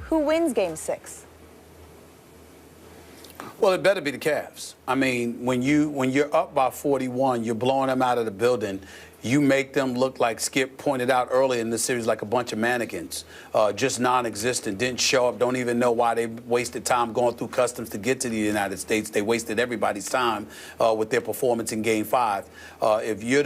Who wins Game 6? Well, it better be the Cavs. I mean, when you're up by 41, you're blowing them out of the building. You make them look like Skip pointed out earlier in the series like a bunch of mannequins, just non-existent, didn't show up, don't even know why they wasted time going through customs to get to the United States. They wasted everybody's time with their performance in Game 5. If you're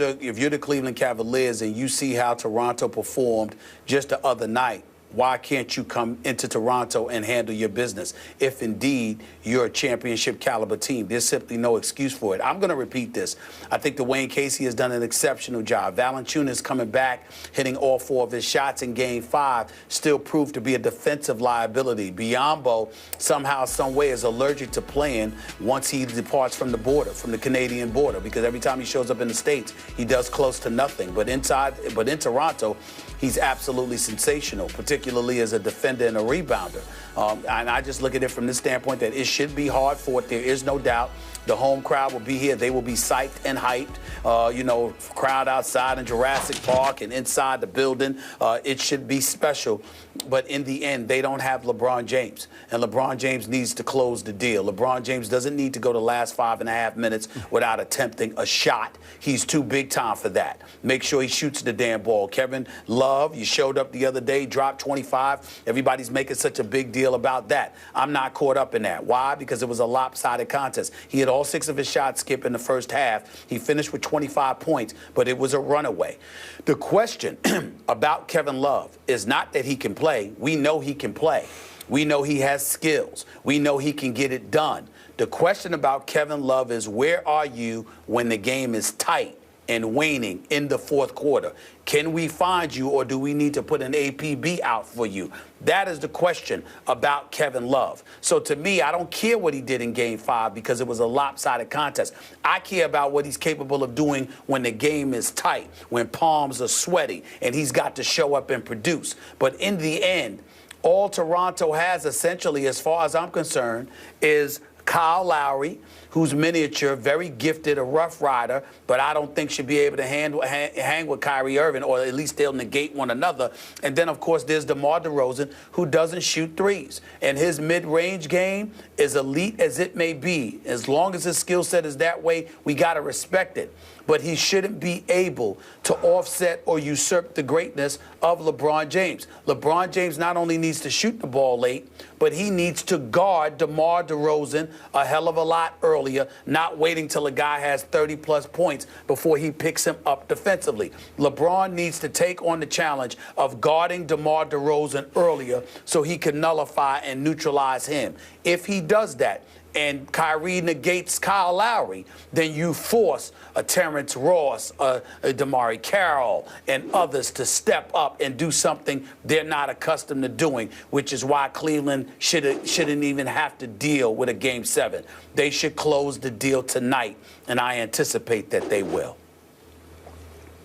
the Cleveland Cavaliers and you see how Toronto performed just the other night, why can't you come into Toronto and handle your business? If indeed you're a championship caliber team, there's simply no excuse for it. I'm going to repeat this. I think Dwayne Casey has done an exceptional job. Valanciunas coming back, hitting all 4 of his shots in Game 5, still proved to be a defensive liability. Biyombo somehow, some way is allergic to playing once he departs from the border, from the Canadian border, because every time he shows up in the States, he does close to nothing. But in Toronto, he's absolutely sensational, particularly as a defender and a rebounder. And I just look at it from this standpoint that it should be hard fought. There is no doubt. The home crowd will be here. They will be psyched and hyped. You know, crowd outside in Jurassic Park and inside the building. It should be special. But in the end, they don't have LeBron James. And LeBron James needs to close the deal. LeBron James doesn't need to go the last 5.5 minutes without attempting a shot. He's too big time for that. Make sure he shoots the damn ball. Kevin Love, you showed up the other day, dropped 25. Everybody's making such a big deal about that. I'm not caught up in that. Why? Because it was a lopsided contest. He had all 6 of his shots skip in the first half. He finished with 25 points, but it was a runaway. The question about Kevin Love is not that he can play. We know he can play. We know he has skills. We know he can get it done. The question about Kevin Love is, where are you when the game is tight and waning in the fourth quarter? Can we find you, or do we need to put an APB out for you? That is the question about Kevin Love. So to me, I don't care what he did in Game 5 because it was a lopsided contest. I care about what he's capable of doing when the game is tight, when palms are sweaty, and he's got to show up and produce. But in the end, all Toronto has essentially, as far as I'm concerned, is Kyle Lowry, who's miniature, very gifted, a rough rider, but I don't think should be able to hang with Kyrie Irving, or at least they'll negate one another. And then, of course, there's DeMar DeRozan, who doesn't shoot threes. And his mid-range game is elite as it may be. As long as his skill set is that way, we got to respect it. But he shouldn't be able to offset or usurp the greatness of LeBron James. LeBron James not only needs to shoot the ball late, but he needs to guard DeMar DeRozan a hell of a lot earlier, not waiting till a guy has 30-plus points before he picks him up defensively. LeBron needs to take on the challenge of guarding DeMar DeRozan earlier so he can nullify and neutralize him. If he does that, and Kyrie negates Kyle Lowry, then you force a Terrence Ross, a DeMar Carroll, and others to step up and do something they're not accustomed to doing, which is why Cleveland shouldn't even have to deal with a Game 7. They should close the deal tonight, and I anticipate that they will.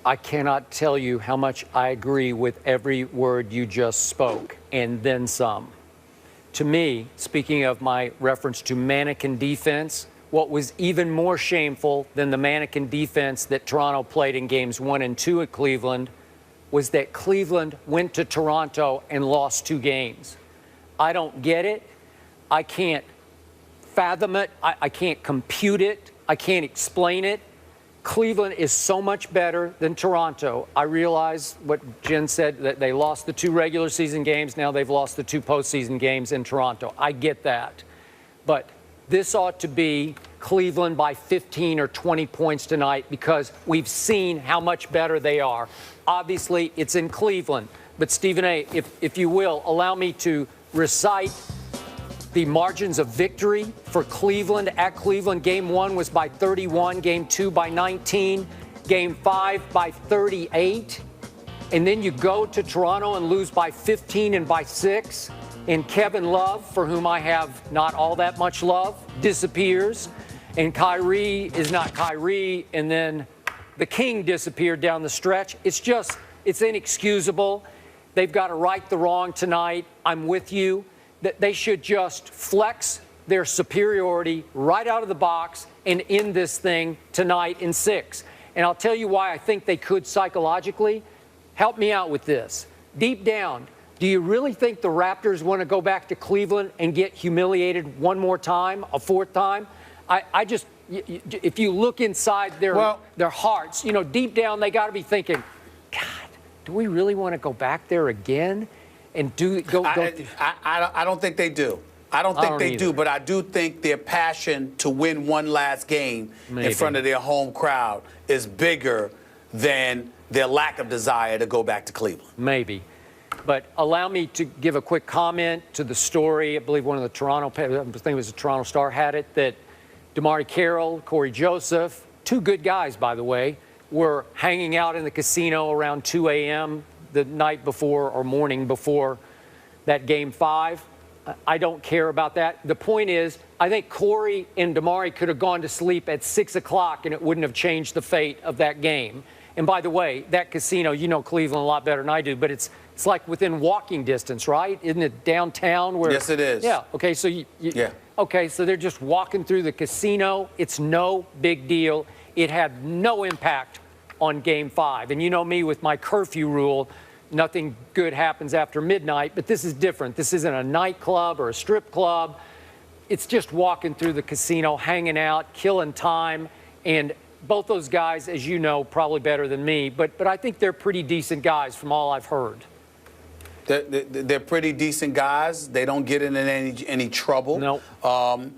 I cannot tell you how much I agree with every word you just spoke, and then some. To me, speaking of my reference to mannequin defense, what was even more shameful than the mannequin defense that Toronto played in Games 1 and 2 at Cleveland was that Cleveland went to Toronto and lost 2 games. I don't get it. I can't fathom it. I can't compute it. I can't explain it. Cleveland is so much better than Toronto. I realize what Jen said, that they lost the 2 regular season games. Now they've lost the 2 postseason games in Toronto. I get that. But this ought to be Cleveland by 15 or 20 points tonight because we've seen how much better they are. Obviously, it's in Cleveland. But Stephen A., if you will, allow me to recite the margins of victory for Cleveland at Cleveland. Game 1 was by 31, Game 2 by 19, Game 5 by 38. And then you go to Toronto and lose by 15 and by 6. And Kevin Love, for whom I have not all that much love, disappears. And Kyrie is not Kyrie. And then the King disappeared down the stretch. It's inexcusable. They've got to right the wrong tonight. I'm with you. That they should just flex their superiority right out of the box and end this thing tonight in 6. And I'll tell you why I think they could psychologically. Help me out with this. Deep down, Do you really think the Raptors want to go back to Cleveland and get humiliated one more time, a fourth time? I just, if you look inside their hearts, you know, deep down they got to be thinking, God, do we really want to go back there again and I don't think they do. I don't think they do, but I do think their passion to win one last game in front of their home crowd is bigger than their lack of desire to go back to Cleveland. Maybe. But allow me to give a quick comment to the story. I believe one of the Toronto, I think it was the Toronto Star had it, that DeMarre Carroll, Corey Joseph, two good guys, by the way, were hanging out in the casino around 2 a.m. the night before or morning before that Game 5. I don't care about that. The point is, I think Corey and DeMarre could have gone to sleep at 6 o'clock and it wouldn't have changed the fate of that game. And by the way, that casino, you know Cleveland a lot better than I do, but it's like within walking distance, right? Isn't it downtown? Where, yes, it is. Yeah. Okay, so okay, so they're just walking through the casino. It's no big deal. It had no impact on Game 5. And you know me with my curfew rule. Nothing good happens after midnight, but this is different. This isn't a nightclub or a strip club. It's just walking through the casino, hanging out, killing time. And both those guys, as you know, probably better than me, but I think they're pretty decent guys from all I've heard. They're pretty decent guys. They don't get in any trouble. No.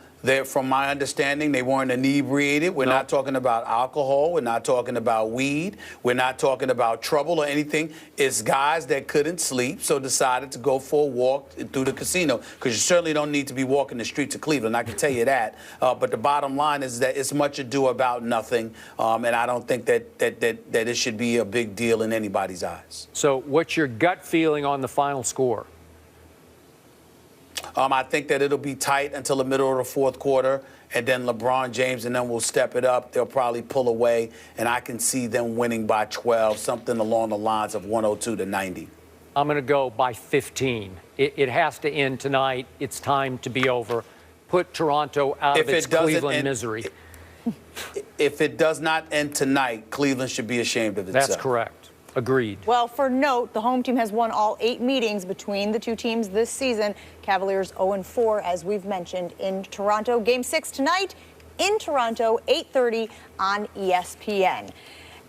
From my understanding, they weren't inebriated. We're not talking about alcohol. We're not talking about weed. We're not talking about trouble or anything. It's guys that couldn't sleep, so decided to go for a walk through the casino, because you certainly don't need to be walking the streets of Cleveland, I can tell you that. But the bottom line is that it's much ado about nothing, and I don't think that it should be a big deal in anybody's eyes. So what's your gut feeling on the final score? I think that it'll be tight until the middle of the fourth quarter, and then LeBron James and them will step it up. They'll probably pull away, and I can see them winning by 12, something along the lines of 102-90. I'm going to go by 15. It has to end tonight. It's time to be over. Put Toronto out of its Cleveland misery. If it does not end tonight, Cleveland should be ashamed of itself. That's correct. Agreed. Well, for note, the home team has won all 8 meetings between the two teams this season. Cavaliers 0-4, as we've mentioned, in Toronto. Game 6 tonight in Toronto, 8:30 on ESPN.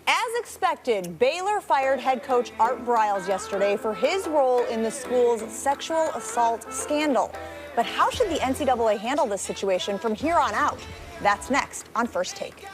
As expected, Baylor fired head coach Art Briles yesterday for his role in the school's sexual assault scandal. But how should the NCAA handle this situation from here on out? That's next on First Take.